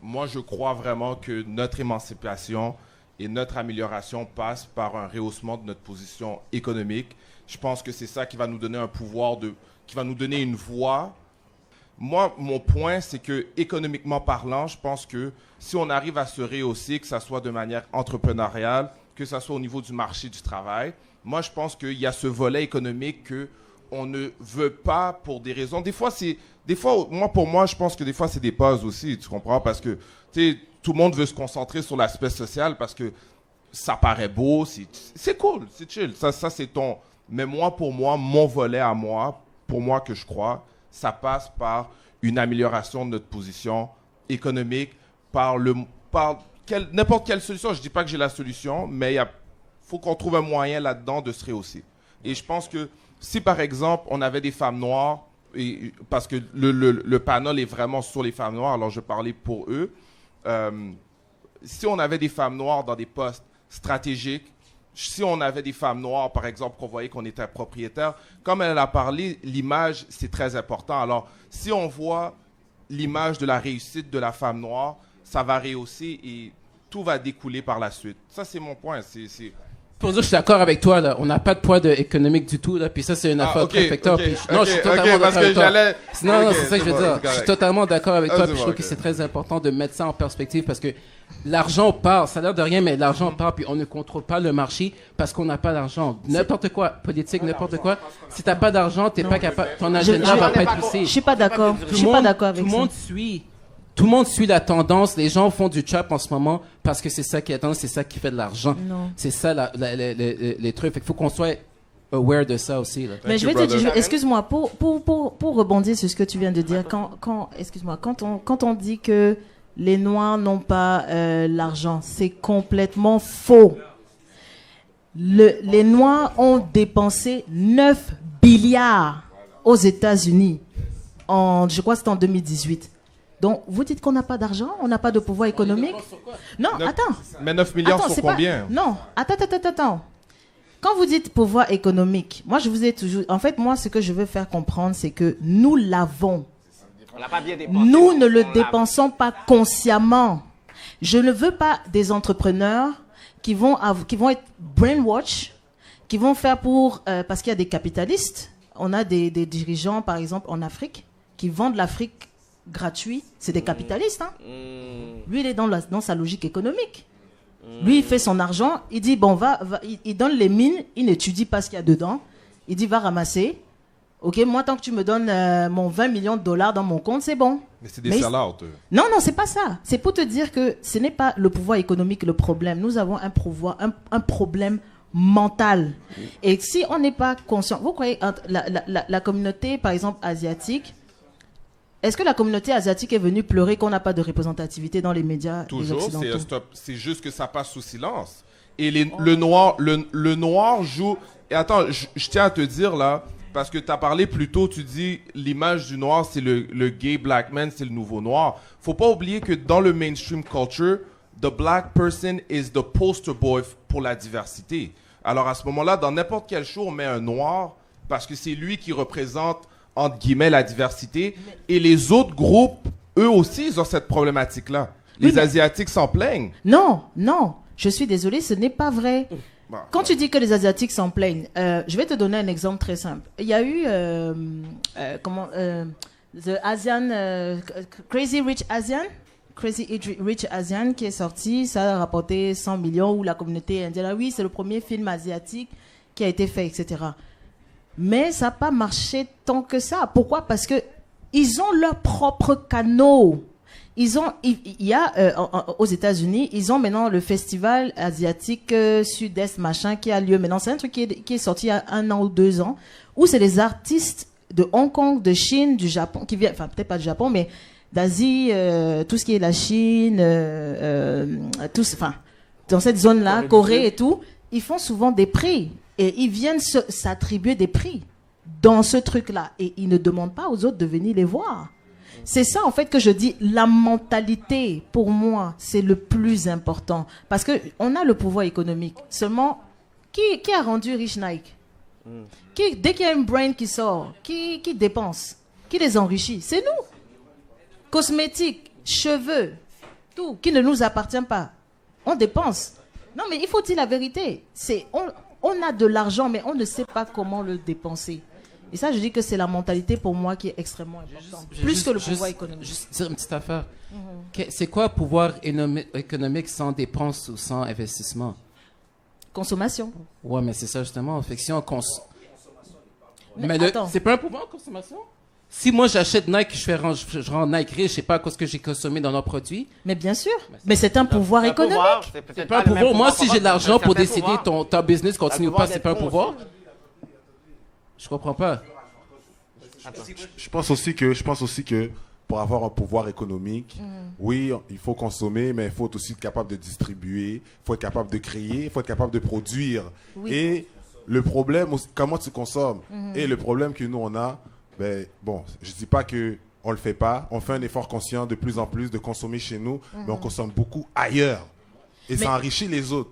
moi, je crois vraiment que notre émancipation et notre amélioration passe par un rehaussement de notre position économique. Je pense que c'est ça qui va nous donner un pouvoir, qui va nous donner une voix. Moi, mon point, c'est que économiquement parlant, je pense que si on arrive à se rehausser, que ça soit de manière entrepreneuriale, que ça soit au niveau du marché du travail, moi, je pense qu'il y a ce volet économique que on ne veut pas pour des raisons. Pour moi, je pense que des fois, c'est des pauses aussi, tu comprends? Parce que, tu sais, tout le monde veut se concentrer sur l'aspect social parce que ça paraît beau, c'est cool, c'est chill. Ça, c'est ton... Mais moi, pour moi, mon volet à moi, pour moi que je crois, ça passe par une amélioration de notre position économique, n'importe quelle solution. Je dis pas que j'ai la solution, mais faut qu'on trouve un moyen là-dedans de se rehausser. Et je pense que si, par exemple, on avait des femmes noires, parce que le panel est vraiment sur les femmes noires, alors je parlais pour eux, si on avait des femmes noires dans des postes stratégiques, si on avait des femmes noires, par exemple, qu'on voyait qu'on était propriétaire, comme elle a parlé, l'image, c'est très important. Alors, si on voit l'image de la réussite de la femme noire, ça va rehausser et tout va découler par la suite. Ça, c'est mon point. Pour dire, je suis d'accord avec toi, là. On n'a pas de poids économique du tout, là. Puis ça, c'est une affaire très facteur. Non, je suis totalement d'accord avec toi. Non, c'est ça que je veux dire. Je suis totalement d'accord avec toi. Puis je trouve que c'est très important de mettre ça en perspective parce que l'argent part. Ça a l'air de rien, mais l'argent part. Puis on ne contrôle pas le marché parce qu'on n'a pas d'argent. N'importe quoi, politique, n'importe quoi. Si t'as pas d'argent, t'es pas capable. Ton agenda va pas être poussé. Je suis pas d'accord. Je suis pas d'accord avec ça. Tout le monde suit la tendance. Les gens font du trap en ce moment parce que c'est ça qui est tendance, c'est ça qui fait de l'argent. Non. C'est ça les trucs. Fait qu'il faut qu'on soit aware de ça aussi. Là. Mais je vais te dire, excuse-moi, pour rebondir sur ce que tu viens de dire, quand on dit que les Noirs n'ont pas l'argent, c'est complètement faux. Les Noirs ont dépensé 9 milliards aux États-Unis, je crois que c'était en 2018. Donc, vous dites qu'on n'a pas d'argent, on n'a pas de pouvoir économique? Non, attends. Mais 9 milliards sur combien? Non, attends. Quand vous dites pouvoir économique, moi, je vous ai toujours... En fait, moi, ce que je veux faire comprendre, c'est que nous l'avons. On l'a pas bien dépensé. Nous ne le dépensons pas consciemment. Je ne veux pas des entrepreneurs qui vont être brainwash, qui vont faire parce qu'il y a des capitalistes. On a des dirigeants, par exemple, en Afrique, qui vendent l'Afrique gratuit, c'est des capitalistes. Hein. Lui, il est dans sa logique économique. Lui, il fait son argent, il dit, bon, il donne les mines, il n'étudie pas ce qu'il y a dedans. Il dit, va ramasser. Ok, moi, tant que tu me donnes mon 20 millions de dollars dans mon compte, c'est bon. Mais c'est des sell-out. Non, c'est pas ça. C'est pour te dire que ce n'est pas le pouvoir économique le problème. Nous avons un problème mental. Et si on n'est pas conscient, vous croyez, la communauté, par exemple, asiatique, est-ce que la communauté asiatique est venue pleurer qu'on n'a pas de représentativité dans les médias Toujours, occidentaux? C'est juste que ça passe sous silence. Et le noir joue... Et attends, je tiens à te dire là, parce que tu as parlé plus tôt, tu dis l'image du noir, c'est le gay black man, c'est le nouveau noir. Faut pas oublier que dans le mainstream culture, the black person is the poster boy pour la diversité. Alors à ce moment-là, dans n'importe quel show, on met un noir parce que c'est lui qui représente entre guillemets, la diversité. Et les autres groupes, eux aussi, ils ont cette problématique-là. Les Asiatiques s'en plaignent. Non, je suis désolée, ce n'est pas vrai. Quand tu dis que les Asiatiques s'en plaignent, je vais te donner un exemple très simple. Il y a eu, The Asian, Crazy Rich Asian qui est sorti, ça a rapporté 100 millions, où la communauté indienne, oui, c'est le premier film asiatique qui a été fait, etc. Mais ça n'a pas marché tant que ça. Pourquoi? Parce que ils ont leurs propres canaux. Il y a aux États-Unis, ils ont maintenant le festival asiatique Sud-Est machin qui a lieu maintenant. C'est un truc qui est sorti il y a 1 an ou 2 ans, où c'est des artistes de Hong Kong, de Chine, du Japon, qui viennent, enfin peut-être pas du Japon, mais d'Asie, tout ce qui est la Chine, dans cette zone-là, Corée et tout, ils font souvent des prix. Et ils viennent s'attribuer des prix dans ce truc-là. Et ils ne demandent pas aux autres de venir les voir. C'est ça, en fait, que je dis, la mentalité, pour moi, c'est le plus important. Parce qu'on a le pouvoir économique. Seulement, qui a rendu riche Nike? Dès qu'il y a une brain qui sort, qui dépense? Qui les enrichit? C'est nous. Cosmétiques, cheveux, tout, qui ne nous appartient pas. On dépense. Non, mais il faut dire la vérité. On a de l'argent, mais on ne sait pas comment le dépenser. Et ça, je dis que c'est la mentalité pour moi qui est extrêmement importante. Plus que le pouvoir économique. Juste dire une petite affaire. C'est quoi le pouvoir économique sans dépense ou sans investissement? Consommation. Ouais, mais c'est ça justement. Fait que si on Mais c'est pas un pouvoir de consommation? Si moi j'achète Nike, je rends Nike riche, je sais pas à cause que j'ai consommé dans leurs produits. Mais bien sûr. Mais c'est un pouvoir économique. C'est pas un pouvoir. Moi, si j'ai de l'argent pour décider ton business continue ou pas, c'est pas un pouvoir. Je comprends pas. Je pense aussi que pour avoir un pouvoir économique, oui, il faut consommer, mais il faut aussi être capable de distribuer, il faut être capable de créer, il faut être capable de produire. Oui. Et le problème, comment tu consommes. Et le problème que nous, on a, ben, bon, je ne dis pas qu'on ne le fait pas, on fait un effort conscient de plus en plus de consommer chez nous, mais on consomme beaucoup ailleurs. Et ça enrichit les autres.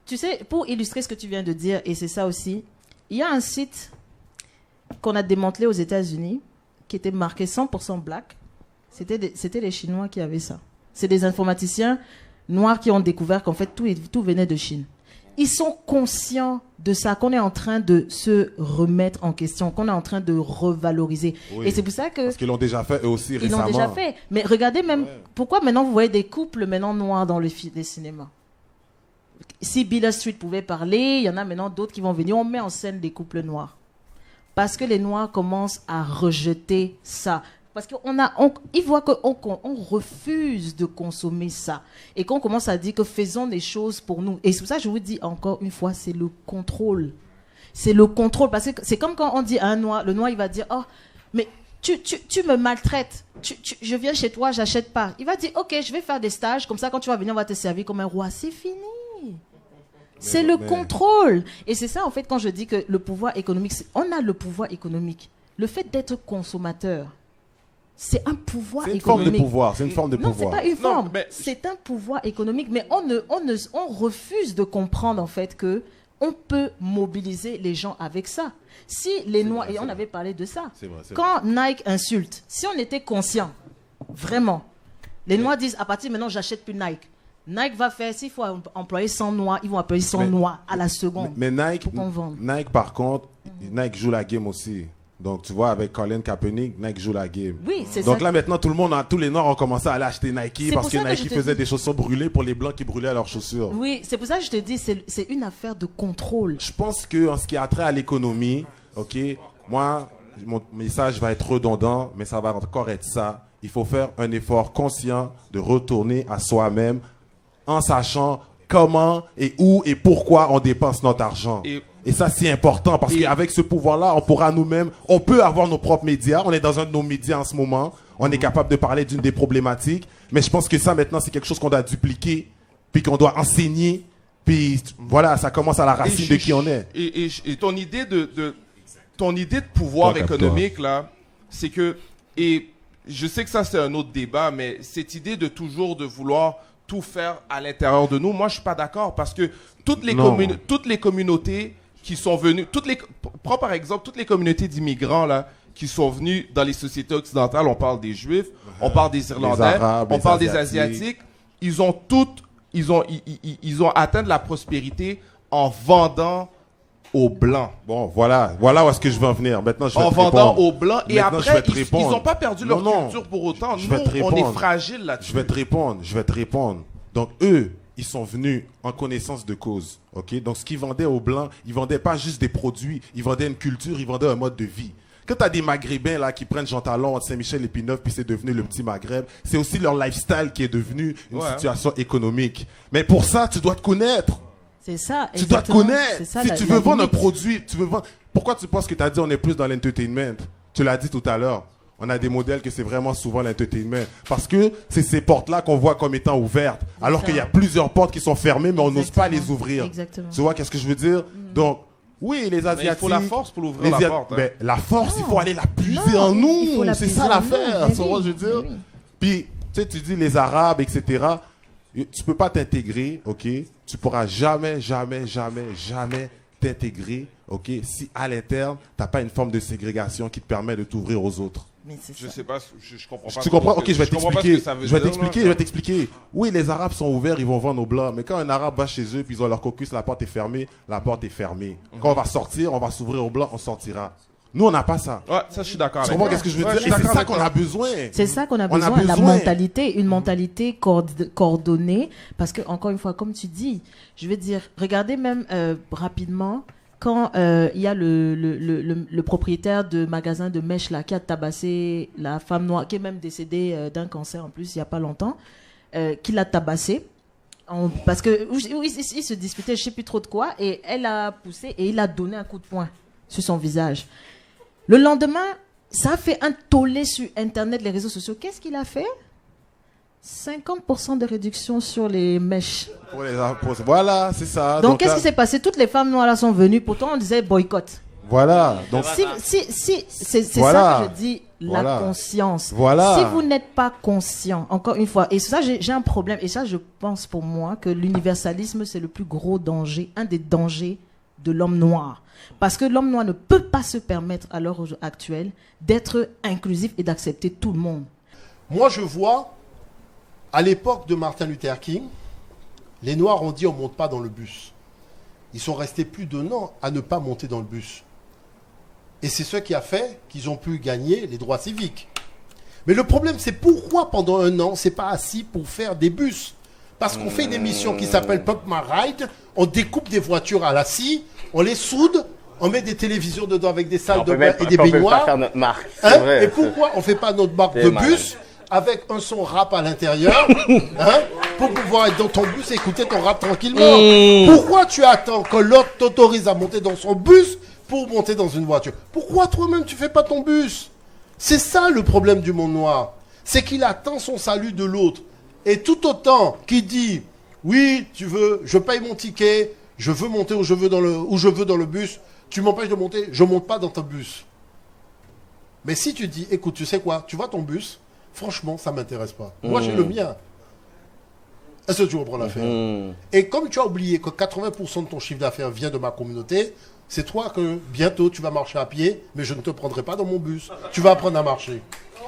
Tu sais, pour illustrer ce que tu viens de dire, et c'est ça aussi, il y a un site qu'on a démantelé aux États-Unis, qui était marqué 100% black. C'était les Chinois qui avaient ça. C'est des informaticiens noirs qui ont découvert qu'en fait, tout venait de Chine. Ils sont conscients de ça, qu'on est en train de se remettre en question, qu'on est en train de revaloriser. Oui, et c'est pour ça que... Parce qu'ils l'ont déjà fait eux aussi récemment. Ils l'ont déjà fait. Mais regardez même, pourquoi maintenant vous voyez des couples maintenant noirs dans les cinémas? Si Beale Street pouvait parler, il y en a maintenant d'autres qui vont venir, on met en scène des couples noirs. Parce que les Noirs commencent à rejeter ça. Parce qu'ils voient qu'on refuse de consommer ça. Et qu'on commence à dire que faisons des choses pour nous. Et c'est pour ça que je vous dis encore une fois, c'est le contrôle. C'est le contrôle. Parce que c'est comme quand on dit à un Noir, le Noir il va dire, oh, mais tu me maltraites. Je viens chez toi, j'achète pas. Il va dire, ok, je vais faire des stages. Comme ça, quand tu vas venir, on va te servir comme un roi. C'est fini. C'est le contrôle. Et c'est ça, en fait, quand je dis que le pouvoir économique, on a le pouvoir économique. Le fait d'être consommateur, c'est un pouvoir économique. C'est une forme de pouvoir. Non, c'est pas une forme. C'est un pouvoir économique. Mais on refuse de comprendre, en fait, que on peut mobiliser les gens avec ça. Si les Noirs, et on avait parlé de ça, quand Nike insulte, si on était conscient, vraiment, les Noirs disent, à partir de maintenant, j'achète plus Nike. Nike va faire, s'il faut employer 100 Noirs, ils vont employer 100 Noirs à la seconde. Mais Nike, par contre, Nike joue la game aussi. Donc, tu vois, avec Colin Kaepernick, Nike joue la game. Oui, c'est ça. Donc là, maintenant, tous les Noirs ont commencé à aller acheter Nike parce que Nike faisait des chaussures brûlées pour les Blancs qui brûlaient leurs chaussures. Oui, c'est pour ça que je te dis, c'est une affaire de contrôle. Je pense qu'en ce qui a trait à l'économie, ok, moi, mon message va être redondant, mais ça va encore être ça. Il faut faire un effort conscient de retourner à soi-même en sachant comment et où et pourquoi on dépense notre argent. Et ça, c'est important parce qu'avec ce pouvoir-là, on pourra nous-mêmes, on peut avoir nos propres médias. On est dans un de nos médias en ce moment. On est capable de parler d'une des problématiques. Mais je pense que ça, maintenant, c'est quelque chose qu'on doit dupliquer, puis qu'on doit enseigner. Puis voilà, ça commence à la racine de qui on est. Et ton idée de pouvoir économique, là, c'est que... Et je sais que ça, c'est un autre débat, mais cette idée de toujours de vouloir tout faire à l'intérieur de nous, moi, je suis pas d'accord parce que toutes les communautés qui sont venues, prends par exemple toutes les communautés d'immigrants là qui sont venus dans les sociétés occidentales, on parle des Juifs, on parle des Irlandais, Arabes, on parle des Asiatiques, ils ont atteint de la prospérité en vendant aux Blancs. Bon, voilà où est-ce que je veux en venir. Maintenant, je vais en te vendant répondre. aux Blancs. Et après, ils n'ont pas perdu leur culture pour autant. Nous, on est fragiles là-dessus. Je vais te répondre. Donc, eux, ils sont venus en connaissance de cause. Okay? Donc, ce qu'ils vendaient aux Blancs, ils ne vendaient pas juste des produits. Ils vendaient une culture, ils vendaient un mode de vie. Quand tu as des Maghrébins là, qui prennent Jean Talon entre Saint-Michel et Pinneuf, puis c'est devenu le petit Maghreb, c'est aussi leur lifestyle qui est devenu une situation économique. Mais pour ça, tu dois te connaître. C'est ça, tu dois te connaître. Si tu veux vendre un produit, pourquoi tu penses que tu as dit on est plus dans l'entertainment? Tu l'as dit tout à l'heure. On a des modèles que c'est vraiment souvent l'entertainment. Parce que c'est ces portes-là qu'on voit comme étant ouvertes. Alors qu'il y a plusieurs portes qui sont fermées, mais on n'ose pas les ouvrir. Exactement. Tu vois qu'est-ce que je veux dire? Donc, oui, les Asiatiques... Mais il faut la force pour l'ouvrir, la porte. Mais la force, il faut aller la puiser en nous. C'est ça l'affaire. Tu vois, je veux dire? Puis, tu sais, tu dis les Arabes, etc., tu peux pas t'intégrer, ok? Tu pourras jamais t'intégrer, ok? Si à l'interne, t'as pas une forme de ségrégation qui te permet de t'ouvrir aux autres. Je sais pas, je comprends pas. Tu comprends? Ok, je vais t'expliquer. Oui, les Arabes sont ouverts, ils vont vendre aux Blancs. Mais quand un Arabe va chez eux, puis ils ont leur caucus, la porte est fermée. Quand on va sortir, on va s'ouvrir aux Blancs, on sortira. Nous, on n'a pas ça. Ouais, ça, je suis d'accord avec toi. Tu comprends qu'est-ce que je veux dire? Et c'est ça qu'on a besoin. C'est ça qu'on a besoin, la mentalité, une mentalité coordonnée. Parce que, encore une fois, comme tu dis, je veux dire, regardez même rapidement, quand il y a le propriétaire de magasin de mèches là, qui a tabassé la femme noire, qui est même décédée d'un cancer en plus, il n'y a pas longtemps, qui l'a tabassé. Parce que il se disputait, je ne sais plus trop de quoi, et elle a poussé et il a donné un coup de poing sur son visage. Le lendemain, ça a fait un tollé sur Internet, les réseaux sociaux. Qu'est-ce qu'il a fait? 50% de réduction sur les mèches. Voilà, c'est ça. Donc qu'est-ce qui s'est passé? Toutes les femmes noires là sont venues. Pourtant, on disait boycott. Voilà. Donc, c'est ça que je dis, la conscience. Voilà. Si vous n'êtes pas conscient, encore une fois, et ça, j'ai un problème. Et ça, je pense pour moi que l'universalisme, c'est le plus gros danger, un des dangers de l'homme noir. Parce que l'homme noir ne peut pas se permettre, à l'heure actuelle, d'être inclusif et d'accepter tout le monde. Moi, je vois... À l'époque de Martin Luther King, les Noirs ont dit on ne monte pas dans le bus. Ils sont restés plus d'1 an à ne pas monter dans le bus. Et c'est ce qui a fait qu'ils ont pu gagner les droits civiques. Mais le problème, c'est pourquoi pendant 1 an, c'est pas assis pour faire des bus. Parce qu'on fait une émission qui s'appelle Pump My Ride, on découpe des voitures à la scie, on les soude, on met des téléviseurs dedans avec des salles de bain et des baignoires. On peut pas faire notre marque. Vrai, et pourquoi on ne fait pas notre marque de bus avec un son rap à l'intérieur, pour pouvoir être dans ton bus et écouter ton rap tranquillement. Pourquoi tu attends que l'autre t'autorise à monter dans son bus pour monter dans une voiture? Pourquoi toi-même tu fais pas ton bus? C'est ça le problème du monde noir. C'est qu'il attend son salut de l'autre. Et tout autant qu'il dit, oui, je paye mon ticket, je veux monter où je veux dans le bus, tu m'empêches de monter, je monte pas dans ton bus. Mais si tu dis, écoute, tu sais quoi, tu vois ton bus, franchement, ça ne m'intéresse pas. Moi, j'ai le mien. Est-ce que tu reprends l'affaire? Et comme tu as oublié que 80% de ton chiffre d'affaires vient de ma communauté, c'est toi que bientôt tu vas marcher à pied, mais je ne te prendrai pas dans mon bus. Tu vas apprendre à marcher.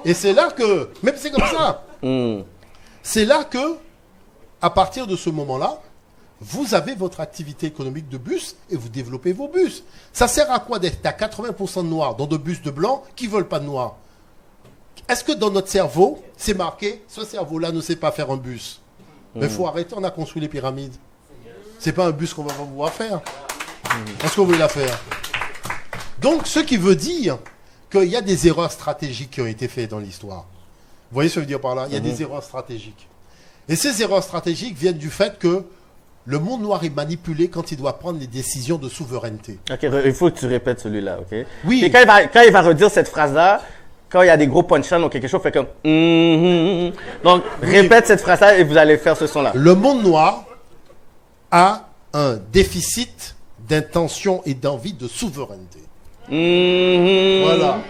Et c'est là que, même c'est comme ça, c'est là que, à partir de ce moment-là, vous avez votre activité économique de bus et vous développez vos bus. Ça sert à quoi d'être à 80% de noirs dans de bus de blancs qui ne veulent pas de noirs? Est-ce que dans notre cerveau, c'est marqué, ce cerveau-là ne sait pas faire un bus? Mais il faut arrêter, on a construit les pyramides. Ce n'est pas un bus qu'on va pouvoir faire. Est-ce qu'on veut la faire? Donc, ce qui veut dire qu'il y a des erreurs stratégiques qui ont été faites dans l'histoire. Vous voyez ce que je veux dire par là? Il y a des erreurs stratégiques. Et ces erreurs stratégiques viennent du fait que le monde noir est manipulé quand il doit prendre les décisions de souveraineté. Ok, il faut que tu répètes celui-là, ok? Oui. Et quand il va redire cette phrase-là, quand il y a des gros punch-lines ou quelque chose, fait comme Donc, répète cette phrase-là et vous allez faire ce son-là. Le monde noir a un déficit d'intention et d'envie de souveraineté. Voilà.